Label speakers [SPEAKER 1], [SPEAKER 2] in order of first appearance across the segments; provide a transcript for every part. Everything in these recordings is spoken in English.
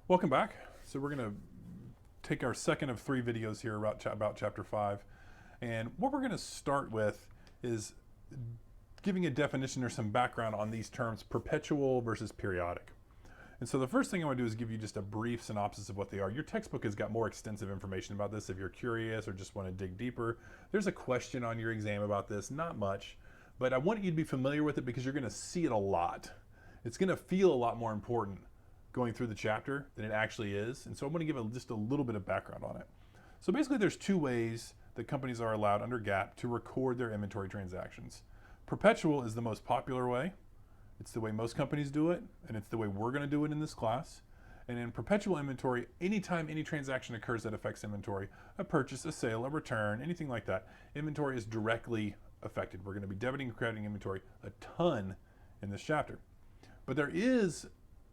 [SPEAKER 1] Welcome back. So we're going to take our second of three videos here about chapter 5. And what we're going to start with is giving a definition or some background on these terms, perpetual versus periodic. And so the first thing I want to do is give you just a brief synopsis of what they are. Your textbook has got more extensive information about this if you're curious or just want to dig deeper. There's a question on your exam about this, not much, but I want you to be familiar with it because you're going to see it a lot. It's going to feel a lot more important going through the chapter than it actually is. And so I'm going to give just a little bit of background on it. So basically there's two ways that companies are allowed under GAAP to record their inventory transactions. Perpetual is the most popular way. It's the way most companies do it, and it's the way we're going to do it in this class. And in perpetual inventory, anytime any transaction occurs that affects inventory, a purchase, a sale, a return, anything like that, inventory is directly affected. We're going to be debiting and crediting inventory a ton in this chapter. But there is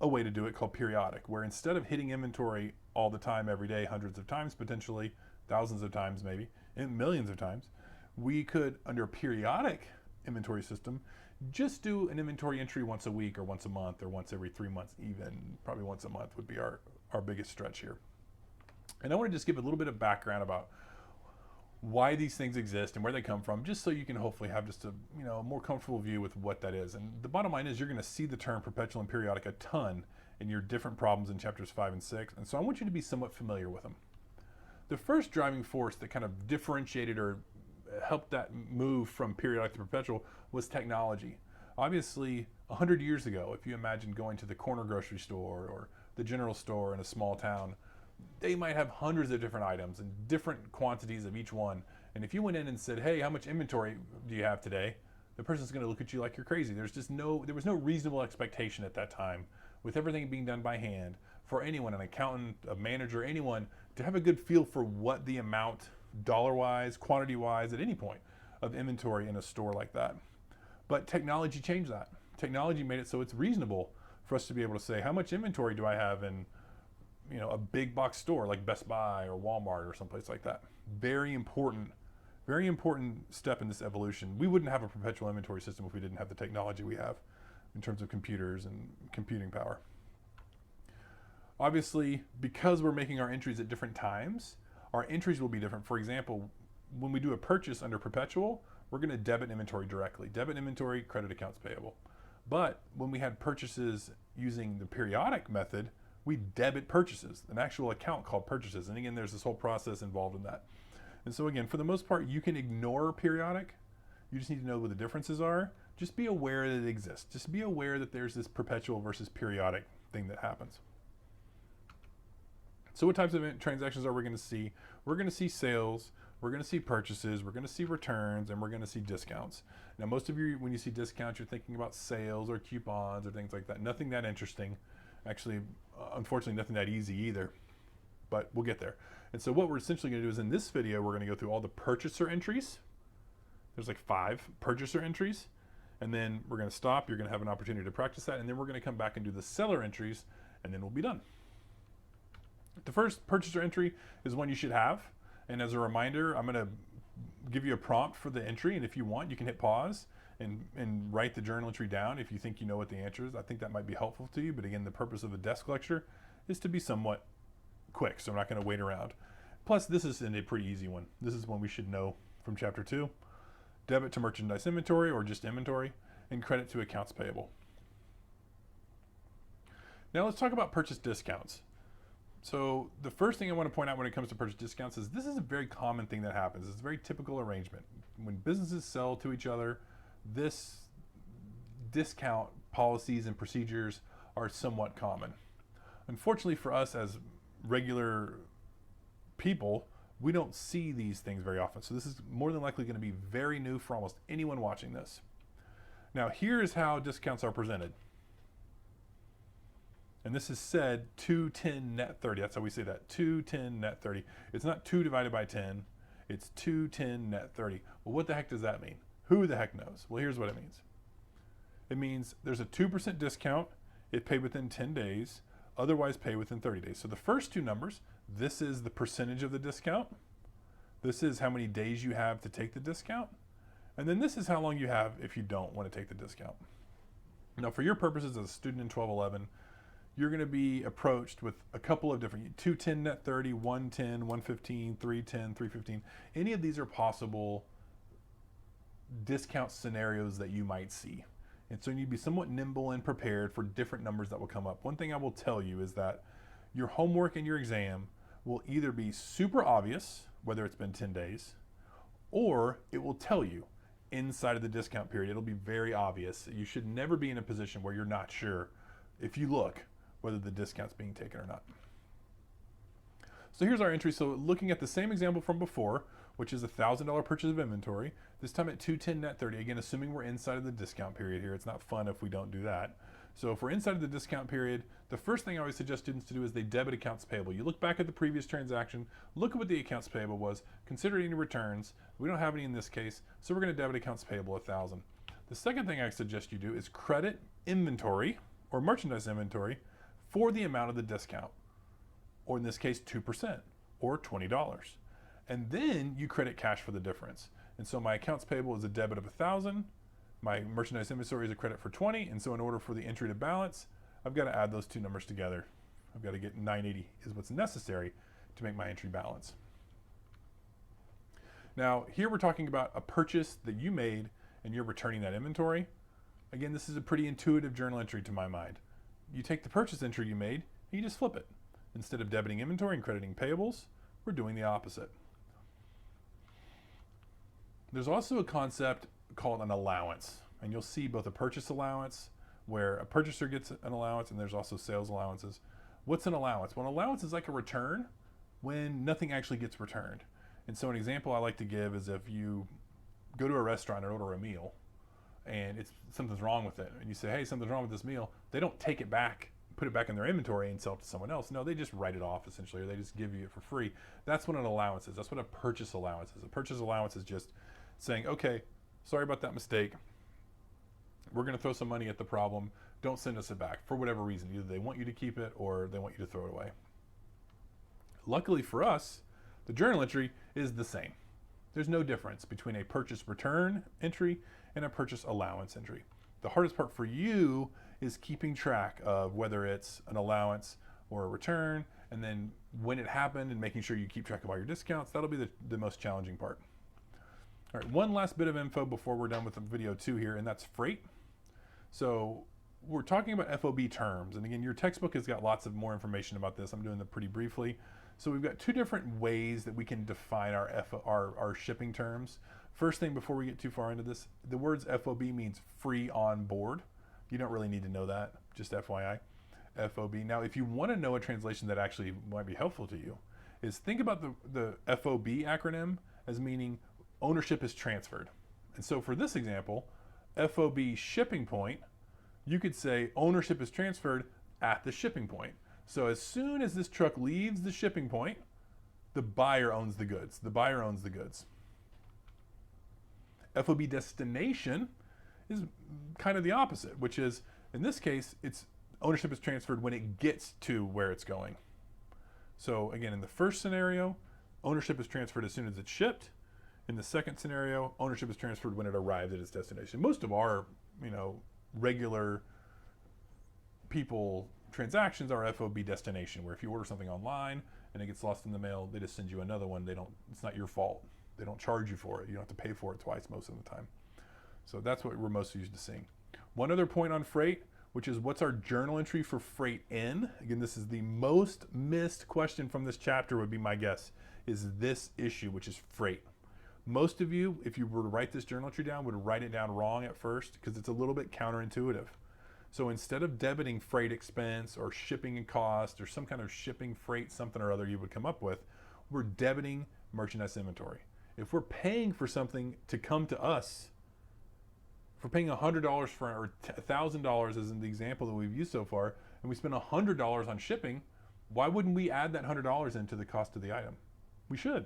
[SPEAKER 1] a way to do it called periodic, where instead of hitting inventory all the time, every day, hundreds of times, potentially thousands of times maybe, and millions of times, we could, under a periodic inventory system, just do an inventory entry once a week or once a month or once every 3 months, even probably once a month would be our biggest stretch here. And I want to just give a little bit of background about why these things exist and where they come from, just so you can hopefully have just a more comfortable view with what that is. And the bottom line is you're going to see the term perpetual and periodic a ton in your different problems in chapters 5 and 6. And so I want you to be somewhat familiar with them. The first driving force that kind of differentiated or helped that move from periodic to perpetual was technology. Obviously, 100 years ago, if you imagine going to the corner grocery store or the general store in a small town, they might have hundreds of different items and different quantities of each one. And if you went in and said, hey, how much inventory do you have today? The person's going to look at you like you're crazy. There was no reasonable expectation at that time, with everything being done by hand, for anyone, an accountant, a manager, anyone, to have a good feel for what the amount, dollar-wise, quantity-wise, at any point, of inventory in a store like that. But technology changed that. Technology made it so it's reasonable for us to be able to say, how much inventory do I have in a big box store like Best Buy or Walmart or someplace like that. Very important step in this evolution. We wouldn't have a perpetual inventory system if we didn't have the technology we have in terms of computers and computing power. Obviously, because we're making our entries at different times, our entries will be different. For example, when we do a purchase under perpetual, we're going to debit inventory directly. Debit inventory, credit accounts payable. But when we had purchases using the periodic method, we debit purchases, an actual account called purchases. And again, there's this whole process involved in that. And so again, for the most part, you can ignore periodic. You just need to know what the differences are. Just be aware that it exists. Just be aware that there's this perpetual versus periodic thing that happens. So what types of transactions are we going to see? We're going to see sales, we're going to see purchases, we're going to see returns, and we're going to see discounts. Now, most of you, when you see discounts, you're thinking about sales or coupons or things like that. Nothing that interesting. Actually, unfortunately, nothing that easy either, but we'll get there. And so what we're essentially going to do is in this video, we're going to go through all the purchaser entries. There's like 5 purchaser entries, and then we're going to stop. You're going to have an opportunity to practice that, and then we're going to come back and do the seller entries, and then we'll be done. The first purchaser entry is one you should have, and as a reminder, I'm going to give you a prompt for the entry, and if you want, you can hit pause and write the journal entry down if you think you know what the answer is. I think that might be helpful to you, but again, the purpose of a desk lecture is to be somewhat quick, so I'm not going to wait around. Plus, this is a pretty easy one. This is one we should know from chapter 2. Debit to merchandise inventory, or just inventory, and credit to accounts payable. Now let's talk about purchase discounts. So the first thing I want to point out when it comes to purchase discounts is this is a very common thing that happens. It's a very typical arrangement. When businesses sell to each other, this discount policies and procedures are somewhat common. Unfortunately for us as regular people, we don't see these things very often. So this is more than likely going to be very new for almost anyone watching this. Now here's how discounts are presented. And this is said 210 net 30. That's how we say that, 210 net 30. It's not 2 divided by 10, it's 210 net 30. Well, what the heck does that mean? Who the heck knows? Well, here's what it means. It means there's a 2% discount if paid within 10 days, otherwise pay within 30 days. So the first two numbers, this is the percentage of the discount. This is how many days you have to take the discount. And then this is how long you have if you don't want to take the discount. Now, for your purposes as a student in 1211, you're going to be approached with a couple of different 210 net 30, 110, 115, 310, 315. Any of these are possible discount scenarios that you might see. And so you need to be somewhat nimble and prepared for different numbers that will come up. One thing I will tell you is that your homework and your exam will either be super obvious, whether it's been 10 days, or it will tell you inside of the discount period. It'll be very obvious. You should never be in a position where you're not sure, if you look, whether the discount's being taken or not. So here's our entry. So looking at the same example from before, which is a $1,000 purchase of inventory, this time at 210 net 30, again, assuming we're inside of the discount period here. It's not fun if we don't do that. So if we're inside of the discount period, the first thing I always suggest students to do is they debit accounts payable. You look back at the previous transaction, look at what the accounts payable was, consider any returns. We don't have any in this case, so we're going to debit accounts payable 1,000. The second thing I suggest you do is credit inventory or merchandise inventory for the amount of the discount, or in this case 2% or $20. And then you credit cash for the difference. And so my accounts payable is a debit of 1,000. My merchandise inventory is a credit for 20. And so in order for the entry to balance, I've got to add those two numbers together. I've got to get 980 is what's necessary to make my entry balance. Now here we're talking about a purchase that you made and you're returning that inventory. Again, this is a pretty intuitive journal entry to my mind. You take the purchase entry you made and you just flip it. Instead of debiting inventory and crediting payables, we're doing the opposite. There's also a concept called an allowance, and you'll see both a purchase allowance where a purchaser gets an allowance, and there's also sales allowances. What's an allowance? Well, an allowance is like a return when nothing actually gets returned. And so an example I like to give is if you go to a restaurant and order a meal and something's wrong with it, and you say, hey, something's wrong with this meal, they don't take it back, put it back in their inventory and sell it to someone else. No, they just write it off essentially, or they just give you it for free. That's what an allowance is. That's what a purchase allowance is. A purchase allowance is just saying, okay, sorry about that mistake. We're going to throw some money at the problem. Don't send us it back for whatever reason. Either they want you to keep it or they want you to throw it away. Luckily for us, the journal entry is the same. There's no difference between a purchase return entry and a purchase allowance entry. The hardest part for you is keeping track of whether it's an allowance or a return, and then when it happened and making sure you keep track of all your discounts. That'll be the most challenging part. All right, one last bit of info before we're done with the video 2 here, and that's freight. So we're talking about FOB terms, and again, your textbook has got lots of more information about this. I'm doing that pretty briefly. So we've got two different ways that we can define our shipping terms. First thing, before we get too far into this, the words FOB means free on board. You don't really need to know that, just FYI. FOB. Now, if you want to know a translation that actually might be helpful to you, is think about the FOB acronym as meaning ownership is transferred. And so for this example, FOB shipping point, you could say ownership is transferred at the shipping point. So as soon as this truck leaves the shipping point, the buyer owns the goods. The buyer owns the goods. FOB destination is kind of the opposite, which is, in this case, it's ownership is transferred when it gets to where it's going. So again, in the first scenario, ownership is transferred as soon as it's shipped. In the second scenario, ownership is transferred when it arrives at its destination. Most of our, regular people transactions are FOB destination, where if you order something online and it gets lost in the mail, they just send you another one. It's not your fault. They don't charge you for it. You don't have to pay for it twice most of the time. So that's what we're most used to seeing. One other point on freight, which is what's our journal entry for freight in? Again, this is the most missed question from this chapter, would be my guess, is this issue, which is freight. Most of you, if you were to write this journal entry down, would write it down wrong at first because it's a little bit counterintuitive. So instead of debiting freight expense or shipping and cost or some kind of shipping freight something or other you would come up with, we're debiting merchandise inventory. If we're paying for something to come to us, if we're paying $100 for, or $1,000 as in the example that we've used so far, and we spend $100 on shipping, why wouldn't we add that $100 into the cost of the item? We should,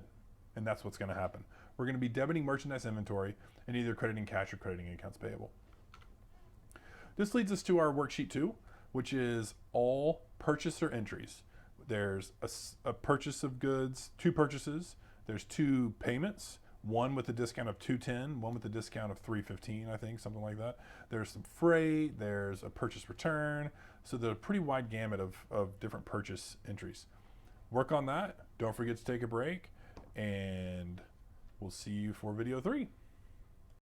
[SPEAKER 1] and that's what's going to happen. We're going to be debiting merchandise inventory and either crediting cash or crediting accounts payable. This leads us to our worksheet 2, which is all purchaser entries. There's a purchase of goods, 2 purchases, there's 2 payments, one with a discount of $210, one with a discount of $315, I think, something like that. There's some freight, there's a purchase return. So there's a pretty wide gamut of different purchase entries. Work on that. Don't forget to take a break, and we'll see you for video 3.